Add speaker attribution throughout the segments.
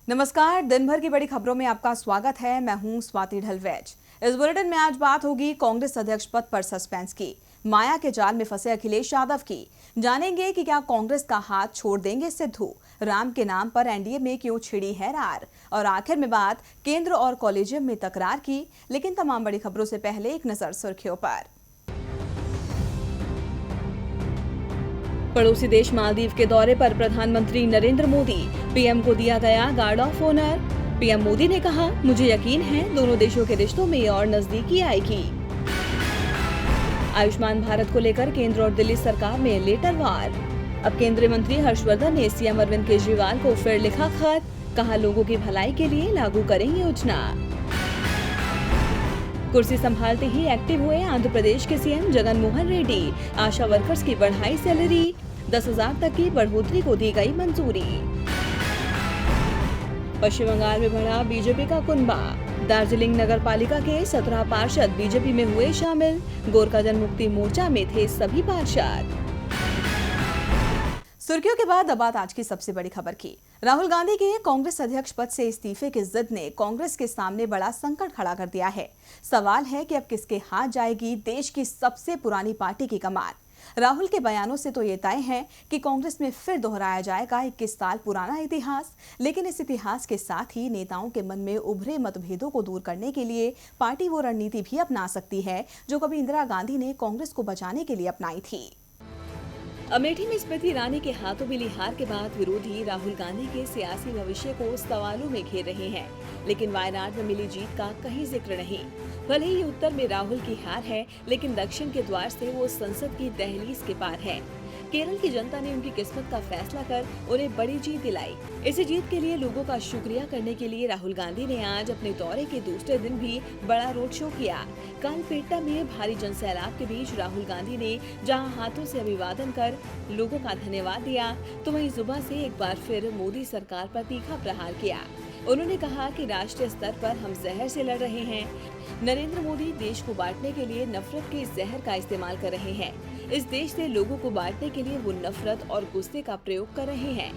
Speaker 1: नमस्कार। दिन भर की बड़ी खबरों में आपका स्वागत है। मैं हूं स्वाति ढलवेज। इस बुलेटिन में आज बात होगी कांग्रेस अध्यक्ष पद पर सस्पेंस की, माया के जाल में फंसे अखिलेश यादव की। जानेंगे कि क्या कांग्रेस का हाथ छोड़ देंगे सिद्धू, राम के नाम पर एनडीए में क्यों छिड़ी है रार, और आखिर में बात केंद्र और कॉलेजियम में तकरार की। लेकिन तमाम बड़ी खबरों से पहले एक नजर सुर्खियों पर। पड़ोसी देश मालदीव के दौरे पर प्रधानमंत्री नरेंद्र मोदी, पीएम को दिया गया guard of honour. PM Modi ने कहा, मुझे यकीन है दोनों देशों के रिश्तों में और नजदीकी आएगी। आयुष्मान भारत को लेकर केंद्र और दिल्ली सरकार में लेटर वार। अब केंद्रीय मंत्री हर्षवर्धन ने सीएम अरविंद केजरीवाल को फिर लिखा खत, कहा लोगों की भलाई के लिए लागू करें योजना। कुर्सी संभालते ही एक्टिव हुए आंध्र प्रदेश के सीएम जगन मोहन रेड्डी, आशा वर्कर्स की बढ़ाई सैलरी, 10,000 तक की बढ़ोतरी को दी गई मंजूरी। पश्चिम बंगाल में बढ़ा बीजेपी का कुनबा, दार्जिलिंग नगर पालिका के 17 पार्षद बीजेपी में हुए शामिल, गोरखा जनमुक्ति मोर्चा में थे सभी पार्षद। सुर्खियों के बाद अब बात आज की सबसे बड़ी खबर की। राहुल गांधी के कांग्रेस अध्यक्ष पद से इस्तीफे की जिद ने कांग्रेस के सामने बड़ा संकट खड़ा कर दिया है। सवाल है कि अब किसके हाथ जाएगी देश की सबसे पुरानी पार्टी की कमान। राहुल के बयानों से तो ये तय है कि कांग्रेस में फिर दोहराया जाएगा 21 साल पुराना इतिहास। लेकिन इस इतिहास के साथ ही नेताओं के मन में उभरे मतभेदों को दूर करने के लिए पार्टी वो रणनीति भी अपना सकती है जो कभी इंदिरा गांधी ने कांग्रेस को बचाने के लिए अपनाई थी। अमेठी में स्मृति ईरानी के हाथों मिली हार के बाद विरोधी राहुल गांधी के सियासी भविष्य को सवालों में घेर रहे हैं। लेकिन वायनाड में मिली जीत का कहीं जिक्र नहीं। भले ही उत्तर में राहुल की हार है, लेकिन दक्षिण के द्वार से वो संसद की दहलीज के पार है। केरल की जनता ने उनकी किस्मत का फैसला कर उन्हें बड़ी जीत दिलाई। इस जीत के लिए लोगों का शुक्रिया करने के लिए राहुल गांधी ने आज अपने दौरे के दूसरे दिन भी बड़ा रोड शो किया। कालपेटा में भारी जनसैलाब के बीच राहुल गांधी ने जहां हाथों से अभिवादन कर लोगों का धन्यवाद दिया, तो वहीं जुबान से एक बार फिर मोदी सरकार पर तीखा प्रहार किया। उन्होंने कहा कि राष्ट्रीय स्तर पर हम जहर से लड़ रहे हैं। नरेंद्र मोदी देश को बांटने के लिए नफरत के जहर का इस्तेमाल कर रहे हैं। इस देश से लोगों को बांटने के लिए वो नफरत और गुस्से का प्रयोग कर रहे हैं।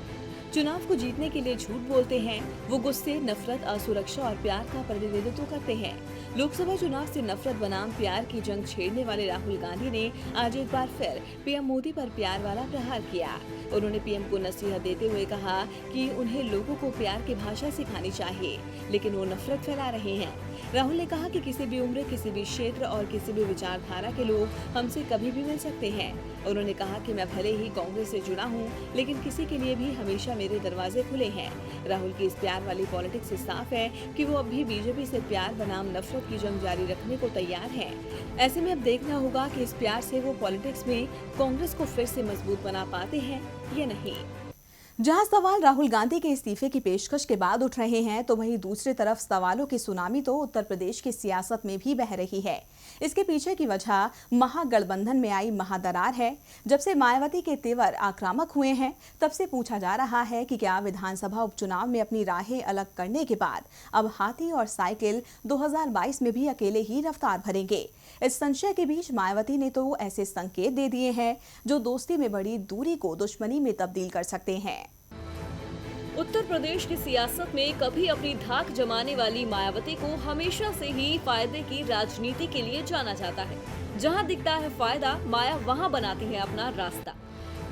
Speaker 1: चुनाव को जीतने के लिए झूठ बोलते हैं। वो गुस्से, नफरत, असुरक्षा और प्यार का प्रतिनिधित्व करते हैं। लोकसभा चुनाव से नफरत बनाम प्यार की जंग छेड़ने वाले राहुल गांधी ने आज एक बार फिर पीएम मोदी पर प्यार वाला प्रहार किया। उन्होंने पीएम को नसीहत देते हुए कहा कि उन्हें लोगों को प्यार की भाषा सिखानी चाहिए, लेकिन वो नफरत फैला रहे हैं। राहुल ने कहा कि किसी भी उम्र, किसी भी क्षेत्र और किसी भी विचारधारा के लोग हमसे कभी भी मिल सकते हैं। उन्होंने कहा कि मैं भले ही कांग्रेस से जुड़ा हूं, लेकिन किसी के लिए भी हमेशा मेरे दरवाजे खुले हैं। राहुल की इस प्यार वाली पॉलिटिक्स से साफ है कि वो अब भी बीजेपी से प्यार बनाम नफरत की जंग जारी रखने को तैयार हैं। ऐसे में अब देखना होगा कि इस प्यार से वो पॉलिटिक्स में कांग्रेस को फिर से मजबूत बना पाते हैं या नहीं। जहां सवाल राहुल गांधी के इस्तीफे की पेशकश के बाद उठ रहे हैं, तो वहीं दूसरी तरफ सवालों की सुनामी तो उत्तर प्रदेश की सियासत में भी बह रही है। इसके पीछे की वजह महागठबंधन में आई महादरार है। जब से मायावती के तेवर आक्रामक हुए हैं, तब से पूछा जा रहा है कि क्या विधानसभा उपचुनाव में अपनी राहें अलग करने के बाद अब हाथी और साइकिल 2022 में भी अकेले ही रफ्तार भरेंगे। इस संशय के बीच मायावती ने तो ऐसे संकेत दे दिए हैं जो दोस्ती में बड़ी दूरी को दुश्मनी में तब्दील कर सकते हैं।
Speaker 2: उत्तर प्रदेश की सियासत में कभी अपनी धाक जमाने वाली मायावती को हमेशा से ही फायदे की राजनीति के लिए जाना जाता है। जहां दिखता है फायदा, माया वहां बनाती है अपना रास्ता।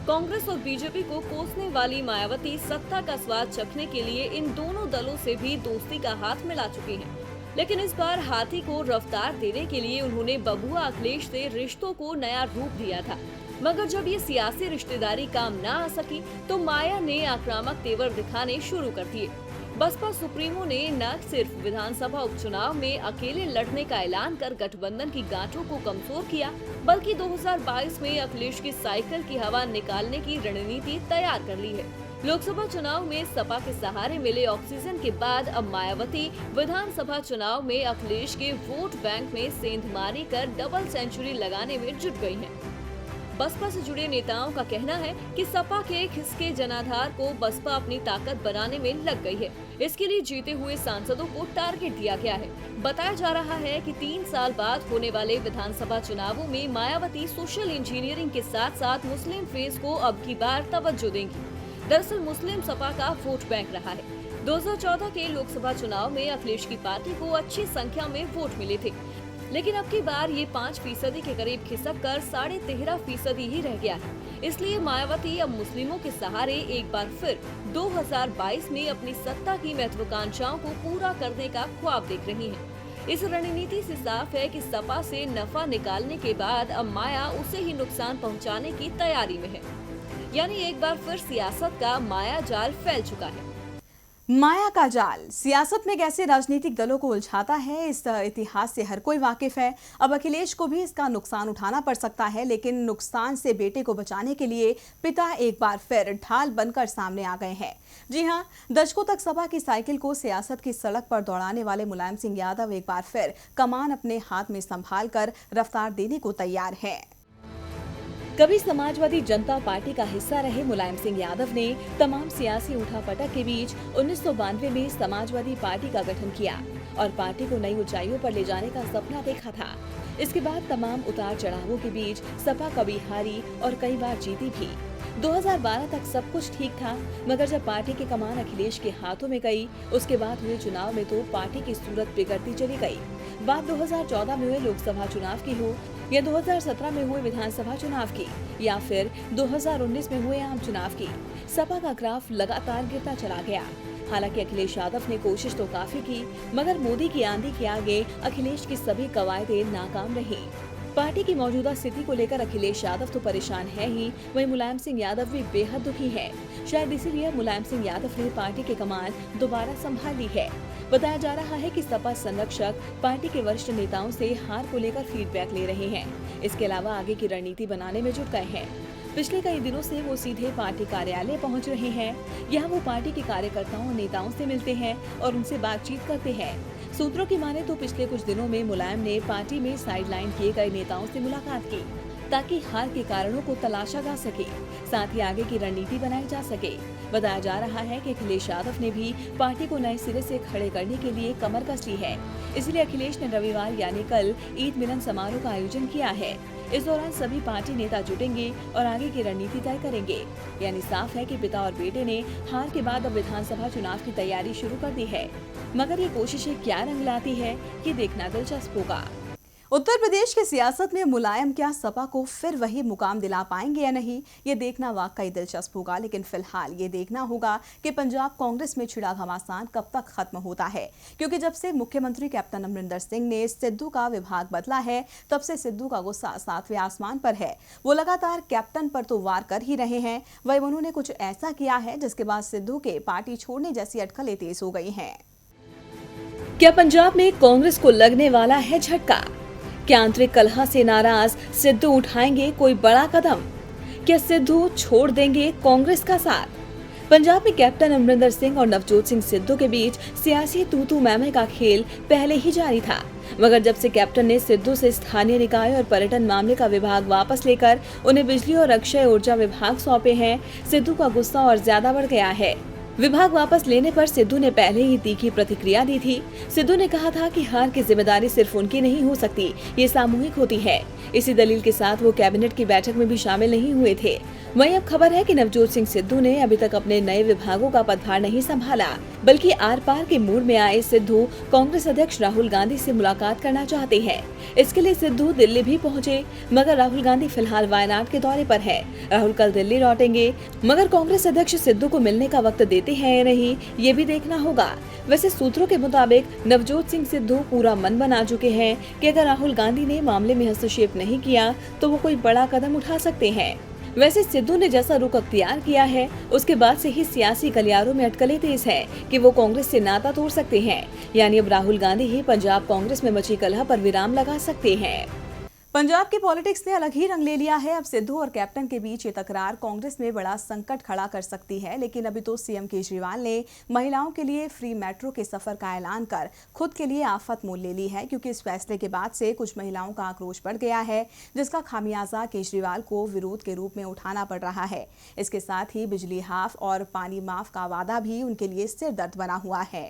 Speaker 2: कांग्रेस और बीजेपी को कोसने वाली मायावती सत्ता का स्वाद चखने के लिए इन दोनों दलों से भी दोस्ती का हाथ मिला चुकी हैं। लेकिन इस बार हाथी को रफ्तार देने के लिए उन्होंने बबुआ अखिलेश से रिश्तों को नया रूप दिया था। मगर जब ये सियासी रिश्तेदारी काम न आ सकी, तो माया ने आक्रामक तेवर दिखाने शुरू कर दिए। बसपा सुप्रीमो ने न सिर्फ विधानसभा उपचुनाव में अकेले लड़ने का ऐलान कर गठबंधन की गांठों को कमजोर किया, बल्कि 2022 में अखिलेश की साइकिल की हवा निकालने की रणनीति तैयार कर ली है। लोकसभा चुनाव में सपा के सहारे मिले ऑक्सीजन के बाद अब मायावती विधानसभा चुनाव में अखिलेश के वोट बैंक में सेंधमारी कर डबल सेंचुरी लगाने में जुट गई हैं। बसपा से जुड़े नेताओं का कहना है कि सपा के खिसके जनाधार को बसपा अपनी ताकत बनाने में लग गई है। इसके लिए जीते हुए सांसदों को टारगेट दिया गया है। बताया जा रहा है कि 3 साल बाद होने वाले विधानसभा चुनावों में मायावती सोशल इंजीनियरिंग के साथ साथ मुस्लिम फेस को अब की बार तवज्जो देंगी। दरअसल मुस्लिम सपा का वोट बैंक रहा है। 2014 के लोकसभा चुनाव में अखिलेश की पार्टी को अच्छी संख्या में वोट मिले थे, लेकिन अब की बार ये 5% के करीब खिसक कर 13.5% ही रह गया है। इसलिए मायावती अब मुस्लिमों के सहारे एक बार फिर 2022 में अपनी सत्ता की महत्वाकांक्षाओं को पूरा करने का ख्वाब देख रही हैं। इस रणनीति से साफ है कि सपा से नफा निकालने के बाद अब माया उसे ही नुकसान पहुंचाने की तैयारी में है। यानी एक बार फिर सियासत का माया जाल फैल चुका है।
Speaker 1: माया का जाल सियासत में कैसे राजनीतिक दलों को उलझाता है, इस इतिहास से हर कोई वाकिफ है। अब अखिलेश को भी इसका नुकसान उठाना पड़ सकता है, लेकिन नुकसान से बेटे को बचाने के लिए पिता एक बार फिर ढाल बनकर सामने आ गए हैं। जी हां, दशकों तक सपा की साइकिल को सियासत की सड़क पर दौड़ाने वाले मुलायम सिंह यादव एक बार फिर कमान अपने हाथ में संभाल कर रफ्तार देने को तैयार है।
Speaker 2: कभी समाजवादी जनता पार्टी का हिस्सा रहे मुलायम सिंह यादव ने तमाम सियासी उठापटक के बीच 1992 में समाजवादी पार्टी का गठन किया और पार्टी को नई ऊंचाइयों पर ले जाने का सपना देखा था। इसके बाद तमाम उतार चढ़ावों के बीच सपा कभी हारी और कई बार जीती भी। 2012 तक सब कुछ ठीक था, मगर जब पार्टी की कमान अखिलेश के हाथों में गई, उसके बाद हुए चुनाव में तो पार्टी की सूरत बिगड़ती चली गई। बात 2014 में हुए लोकसभा चुनाव की हो या 2017 में हुए विधानसभा चुनाव की या फिर 2019 में हुए आम चुनाव की, सपा का ग्राफ लगातार गिरता चला गया। हालांकि अखिलेश यादव ने कोशिश तो काफी की, मगर मोदी की आंधी के आगे अखिलेश की सभी कवायदें नाकाम रही। पार्टी की मौजूदा स्थिति को लेकर अखिलेश यादव तो परेशान है ही, वहीं मुलायम सिंह यादव भी बेहद दुखी है। शायद इसीलिए मुलायम सिंह यादव ने पार्टी की कमान दोबारा संभाल ली है। बताया जा रहा है कि सपा संरक्षक पार्टी के वरिष्ठ नेताओं से हार को लेकर फीडबैक ले रहे हैं। इसके अलावा आगे की रणनीति बनाने में जुट गए हैं। पिछले कई दिनों से वो सीधे पार्टी कार्यालय पहुंच रहे हैं। यहाँ वो पार्टी के कार्यकर्ताओं और नेताओं से मिलते हैं और उनसे बातचीत करते हैं। सूत्रों की माने तो पिछले कुछ दिनों में मुलायम ने पार्टी में साइडलाइन किए गए नेताओं से मुलाकात की, ताकि हार के कारणों को तलाशा जा सके, साथ ही आगे की रणनीति बनाई जा सके। बताया जा रहा है कि अखिलेश यादव ने भी पार्टी को नए सिरे से खड़े करने के लिए कमर कस ली है। इसलिए अखिलेश ने रविवार यानी कल ईद मिलन समारोह का आयोजन किया है। इस दौरान सभी पार्टी नेता जुटेंगे और आगे की रणनीति तय करेंगे। यानी साफ है कि पिता और बेटे ने हार के बाद अब विधानसभा चुनाव की तैयारी शुरू कर दी है, मगर ये कोशिशें क्या रंग लाती है, ये देखना दिलचस्प होगा।
Speaker 1: उत्तर प्रदेश की सियासत में मुलायम क्या सपा को फिर वही मुकाम दिला पाएंगे या नहीं, ये देखना वाकई दिलचस्प होगा। लेकिन फिलहाल ये देखना होगा कि पंजाब कांग्रेस में छिड़ा घमासान कब तक खत्म होता है, क्योंकि जब से मुख्यमंत्री कैप्टन अमरिंदर सिंह ने सिद्धू का विभाग बदला है, तब से सिद्धू का गुस्सा सातवें आसमान पर है। वो लगातार कैप्टन पर तो वार कर ही रहे हैं, वही उन्होंने कुछ ऐसा किया है जिसके बाद सिद्धू के पार्टी छोड़ने जैसी अटकलें तेज हो गई हैं।
Speaker 2: क्या पंजाब में कांग्रेस को लगने वाला है झटका? क्या आंतरिक कलह से नाराज सिद्धू उठाएंगे कोई बड़ा कदम? क्या सिद्धू छोड़ देंगे कांग्रेस का साथ? पंजाब में कैप्टन अमरिंदर सिंह और नवजोत सिंह सिद्धू के बीच सियासी तू-तू मैं-मैं का खेल पहले ही जारी था, मगर जब से कैप्टन ने सिद्धू से स्थानीय निकाय और पर्यटन मामले का विभाग वापस लेकर उन्हें बिजली और अक्षय ऊर्जा विभाग सौंपे हैं, सिद्धू का गुस्सा और ज्यादा बढ़ गया है। विभाग वापस लेने पर सिद्धू ने पहले ही तीखी प्रतिक्रिया दी थी। सिद्धू ने कहा था कि हार की जिम्मेदारी सिर्फ उनकी नहीं हो सकती, ये सामूहिक होती है। इसी दलील के साथ वो कैबिनेट की बैठक में भी शामिल नहीं हुए थे। वहीं अब खबर है कि नवजोत सिंह सिद्धू ने अभी तक अपने नए विभागों का पदभार नहीं संभाला, बल्कि आर पार के मूड में आए सिद्धू कांग्रेस अध्यक्ष राहुल गांधी से मुलाकात करना चाहते हैं। इसके लिए सिद्धू दिल्ली भी पहुंचे, मगर राहुल गांधी फिलहाल वायनाड के दौरे पर है। राहुल कल दिल्ली लौटेंगे, मगर कांग्रेस अध्यक्ष सिद्धू को मिलने का वक्त देते हैं या नहीं, ये भी देखना होगा। वैसे सूत्रों के मुताबिक नवजोत सिंह सिद्धू पूरा मन बना चुके हैं कि अगर राहुल गांधी ने मामले में हस्तक्षेप नहीं किया तो वो कोई बड़ा कदम उठा सकते हैं। वैसे सिद्धू ने जैसा रुख अख्तियार किया है, उसके बाद से ही सियासी गलियारों में अटकलें तेज है कि वो कांग्रेस से नाता तोड़ सकते हैं। यानी अब राहुल गांधी ही पंजाब कांग्रेस में मची कलह पर विराम लगा सकते हैं।
Speaker 1: पंजाब की पॉलिटिक्स ने अलग ही रंग ले लिया है। अब सिद्धू और कैप्टन के बीच ये तकरार कांग्रेस में बड़ा संकट खड़ा कर सकती है। लेकिन अभी तो सीएम केजरीवाल ने महिलाओं के लिए फ्री मेट्रो के सफर का ऐलान कर खुद के लिए आफत मोल ले ली है, क्योंकि इस फैसले के बाद से कुछ महिलाओं का आक्रोश बढ़ गया है, जिसका खामियाजा केजरीवाल को विरोध के रूप में उठाना पड़ रहा है। इसके साथ ही बिजली हाफ और पानी माफ का वादा भी उनके लिए सिरदर्द बना हुआ है।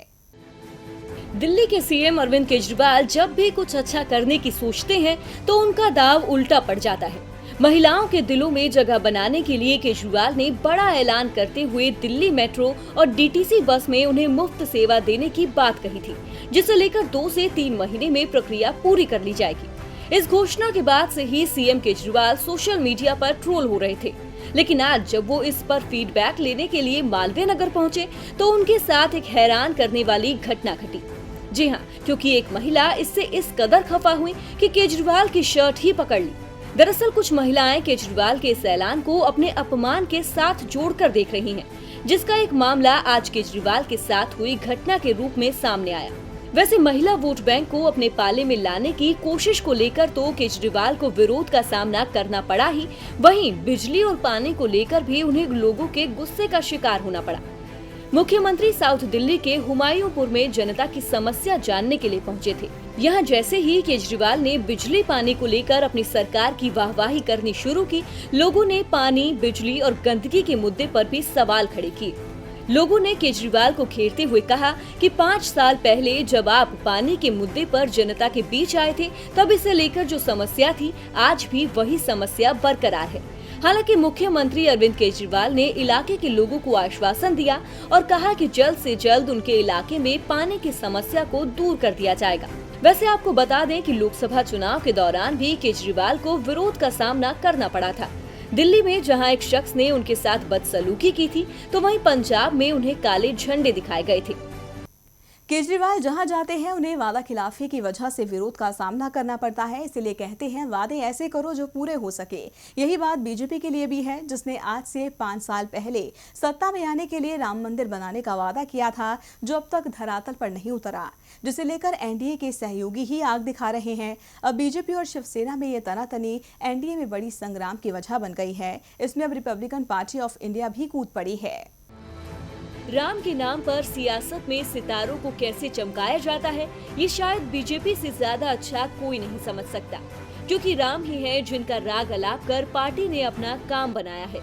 Speaker 2: दिल्ली के सीएम अरविंद केजरीवाल जब भी कुछ अच्छा करने की सोचते हैं तो उनका दाव उल्टा पड़ जाता है। महिलाओं के दिलों में जगह बनाने के लिए केजरीवाल ने बड़ा ऐलान करते हुए दिल्ली मेट्रो और डीटीसी बस में उन्हें मुफ्त सेवा देने की बात कही थी, जिसे लेकर 2 से 3 महीने में प्रक्रिया पूरी कर ली जाएगी। इस घोषणा के बाद से ही सीएम केजरीवाल सोशल मीडिया पर ट्रोल हो रहे थे, लेकिन आज जब वो इस पर फीडबैक लेने के लिए मालवीय नगर पहुंचे तो उनके साथ एक हैरान करने वाली घटना घटी। जी हाँ, क्योंकि एक महिला इससे इस कदर खफा हुई कि केजरीवाल की शर्ट ही पकड़ ली। दरअसल कुछ महिलाएं केजरीवाल के इस ऐलान को अपने अपमान के साथ जोड़कर देख रही हैं, जिसका एक मामला आज केजरीवाल के साथ हुई घटना के रूप में सामने आया। वैसे महिला वोट बैंक को अपने पाले में लाने की कोशिश को लेकर तो केजरीवाल को विरोध का सामना करना पड़ा ही, वहीं बिजली और पानी को लेकर भी उन्हें लोगों के गुस्से का शिकार होना पड़ा। मुख्यमंत्री साउथ दिल्ली के हुमायूंपुर में जनता की समस्या जानने के लिए पहुंचे थे। यहाँ जैसे ही केजरीवाल ने बिजली पानी को लेकर अपनी सरकार की वाहवाही करनी शुरू की, लोगों ने पानी, बिजली और गंदगी के मुद्दे पर भी सवाल खड़े किए। लोगों ने केजरीवाल को घेरते हुए कहा कि 5 साल पहले जब आप पानी के मुद्दे पर जनता के बीच आए थे, तब इसे लेकर जो समस्या थी, आज भी वही समस्या बरकरार है। हालांकि मुख्यमंत्री अरविंद केजरीवाल ने इलाके के लोगों को आश्वासन दिया और कहा कि जल्द से जल्द उनके इलाके में पानी की समस्या को दूर कर दिया जाएगा। वैसे आपको बता दें कि लोकसभा चुनाव के दौरान भी केजरीवाल को विरोध का सामना करना पड़ा था। दिल्ली में जहां एक शख्स ने उनके साथ बदसलूकी की थी, तो वहीं पंजाब में उन्हें काले झंडे दिखाए गए थे।
Speaker 1: केजरीवाल जहां जाते हैं उन्हें वादा खिलाफी की वजह से विरोध का सामना करना पड़ता है, इसलिए कहते हैं वादे ऐसे करो जो पूरे हो सके। यही बात बीजेपी के लिए भी है, जिसने आज से 5 साल पहले सत्ता में आने के लिए राम मंदिर बनाने का वादा किया था, जो अब तक धरातल पर नहीं उतरा, जिसे लेकर एनडीए के सहयोगी ही आग दिखा रहे हैं। अब बीजेपी और शिवसेना में ये तनातनी एनडीए में बड़ी संग्राम की वजह बन गई है। इसमें अब रिपब्लिकन पार्टी ऑफ इंडिया भी कूद पड़ी है।
Speaker 2: राम के नाम पर सियासत में सितारों को कैसे चमकाया जाता है, ये शायद बीजेपी से ज्यादा अच्छा कोई नहीं समझ सकता, क्योंकि राम ही है जिनका राग अलाप कर पार्टी ने अपना काम बनाया है।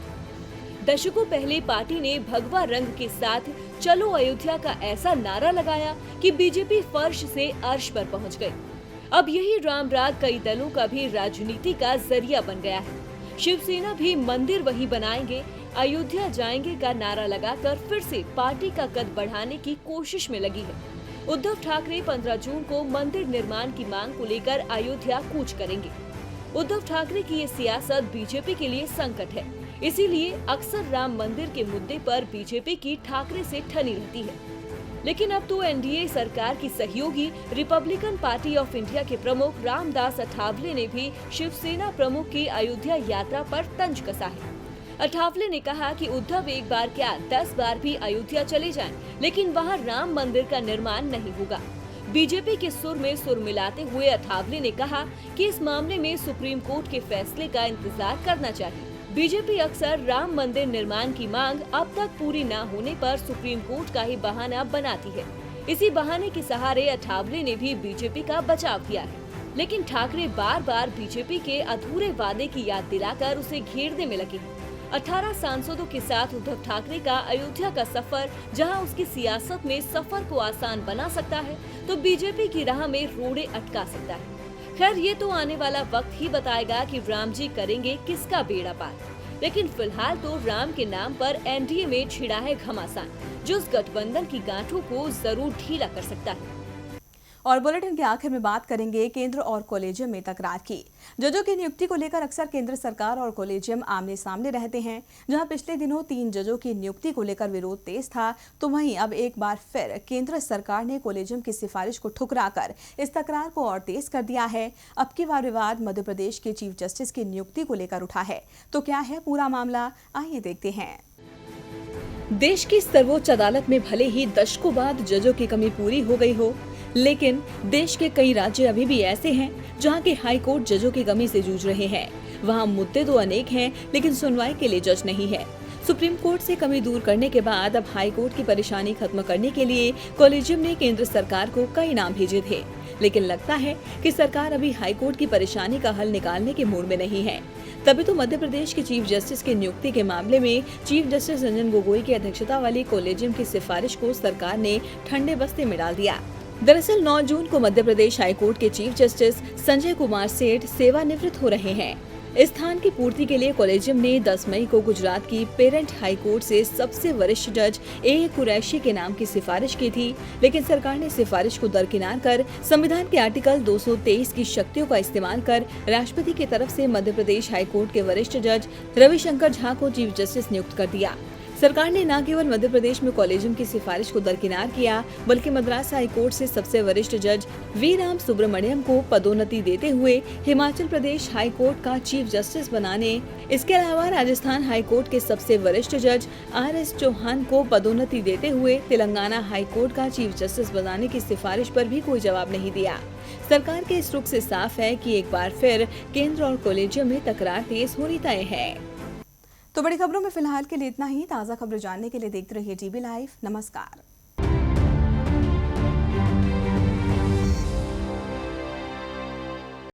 Speaker 2: दशकों पहले पार्टी ने भगवा रंग के साथ चलो अयोध्या का ऐसा नारा लगाया कि बीजेपी फर्श से अर्श पर पहुंच गई। अब यही राम राग कई दलों का भी राजनीति का जरिया बन गया है। शिवसेना भी मंदिर वही बनाएंगे, अयोध्या जाएंगे का नारा लगाकर फिर से पार्टी का कद बढ़ाने की कोशिश में लगी है। उद्धव ठाकरे 15 जून को मंदिर निर्माण की मांग को लेकर अयोध्या कूच करेंगे। उद्धव ठाकरे की ये सियासत बीजेपी के लिए संकट है, इसीलिए अक्सर राम मंदिर के मुद्दे पर बीजेपी की ठाकरे से ठनी रहती है। लेकिन अब तो एनडीए सरकार की सहयोगी रिपब्लिकन पार्टी ऑफ इंडिया के प्रमुख रामदास अठावले ने भी शिवसेना प्रमुख की अयोध्या यात्रा पर तंज कसा है। अठावले ने कहा कि उद्धव एक बार क्या 10 बार भी अयोध्या चले जाएं, लेकिन वहां राम मंदिर का निर्माण नहीं होगा। बीजेपी के सुर में सुर मिलाते हुए अठावले ने कहा कि इस मामले में सुप्रीम कोर्ट के फैसले का इंतजार करना चाहिए। बीजेपी अक्सर राम मंदिर निर्माण की मांग अब तक पूरी न होने पर सुप्रीम कोर्ट का ही बहाना बनाती है। इसी बहाने के सहारे अठावले ने भी बीजेपी का बचाव किया है, लेकिन ठाकरे बार बार बीजेपी के अधूरे वादे की याद दिलाकर उसे घेरने में लगे। 18 सांसदों के साथ उद्धव ठाकरे का अयोध्या का सफर, जहां उसकी सियासत में सफर को आसान बना सकता है, तो बीजेपी की राह में रोड़े अटका सकता है। खैर, ये तो आने वाला वक्त ही बताएगा कि राम जी करेंगे किसका बेड़ा पार। लेकिन फिलहाल तो राम के नाम पर एनडीए में छिड़ा है घमासान, जो उस गठबंधन की गांठों को जरूर ढीला कर सकता है।
Speaker 1: और बुलेटिन के आखिर में बात करेंगे केंद्र और कॉलेजियम में तकरार की। जजों की नियुक्ति को लेकर अक्सर केंद्र सरकार और कॉलेजियम आमने सामने रहते हैं। जहां पिछले दिनों 3 जजों की नियुक्ति को लेकर विरोध तेज था, तो वहीं अब एक बार फिर केंद्र सरकार ने कॉलेजियम की सिफारिश को ठुकराकर इस तकरार को और तेज कर दिया है। अब की बार विवाद मध्य प्रदेश के चीफ जस्टिस की नियुक्ति को लेकर उठा है। तो क्या है पूरा मामला, आइए देखते हैं। देश की सर्वोच्च अदालत में भले ही दशकों बाद जजों की कमी पूरी हो गई हो, लेकिन देश के कई राज्य अभी भी ऐसे हैं जहां के हाई कोर्ट जजों की कमी से जूझ रहे हैं। वहां मुद्दे तो अनेक हैं, लेकिन सुनवाई के लिए जज नहीं है। सुप्रीम कोर्ट से कमी दूर करने के बाद अब हाई कोर्ट की परेशानी खत्म करने के लिए कॉलेजियम ने केंद्र सरकार को कई नाम भेजे थे, लेकिन लगता है कि सरकार अभी हाई कोर्ट की परेशानी का हल निकालने के मूड में नहीं है। तभी तो मध्य प्रदेश के चीफ जस्टिस की नियुक्ति के मामले में चीफ जस्टिस रंजन गोगोई की अध्यक्षता वाली कॉलेजियम की सिफारिश को सरकार ने ठंडे बस्ते में डाल दिया। दरअसल 9 जून को मध्य प्रदेश हाई कोर्ट के चीफ जस्टिस संजय कुमार सेठ सेवानिवृत्त हो रहे हैं।
Speaker 2: स्थान की पूर्ति के लिए कॉलेजियम ने 10 मई को गुजरात की पेरेंट हाई कोर्ट से सबसे वरिष्ठ जज ए कुरैशी के नाम की सिफारिश की थी, लेकिन सरकार ने सिफारिश को दरकिनार कर संविधान के आर्टिकल 223 की शक्तियों का इस्तेमाल कर राष्ट्रपति की तरफ से मध्य प्रदेश हाई कोर्ट के वरिष्ठ जज रविशंकर झा को चीफ जस्टिस नियुक्त कर दिया। सरकार ने न केवल मध्य प्रदेश में कॉलेजियम की सिफारिश को दरकिनार किया, बल्कि मद्रास हाई कोर्ट से सबसे वरिष्ठ जज वी राम सुब्रमण्यम को पदोन्नति देते हुए हिमाचल प्रदेश हाई कोर्ट का चीफ जस्टिस बनाने, इसके अलावा राजस्थान हाई कोर्ट के सबसे वरिष्ठ जज RS चौहान को पदोन्नति देते हुए तेलंगाना हाई कोर्ट का चीफ जस्टिस बनाने की सिफारिश पर भी कोई जवाब नहीं दिया। सरकार के इस रुख से साफ है कि एक बार फिर केंद्र और कॉलेजियम में तकरार तेज होनी तय है।
Speaker 1: तो बड़ी खबरों में फिलहाल के लिए इतना ही। ताज़ा खबरें जानने के लिए देखते रहिए DB लाइव। नमस्कार।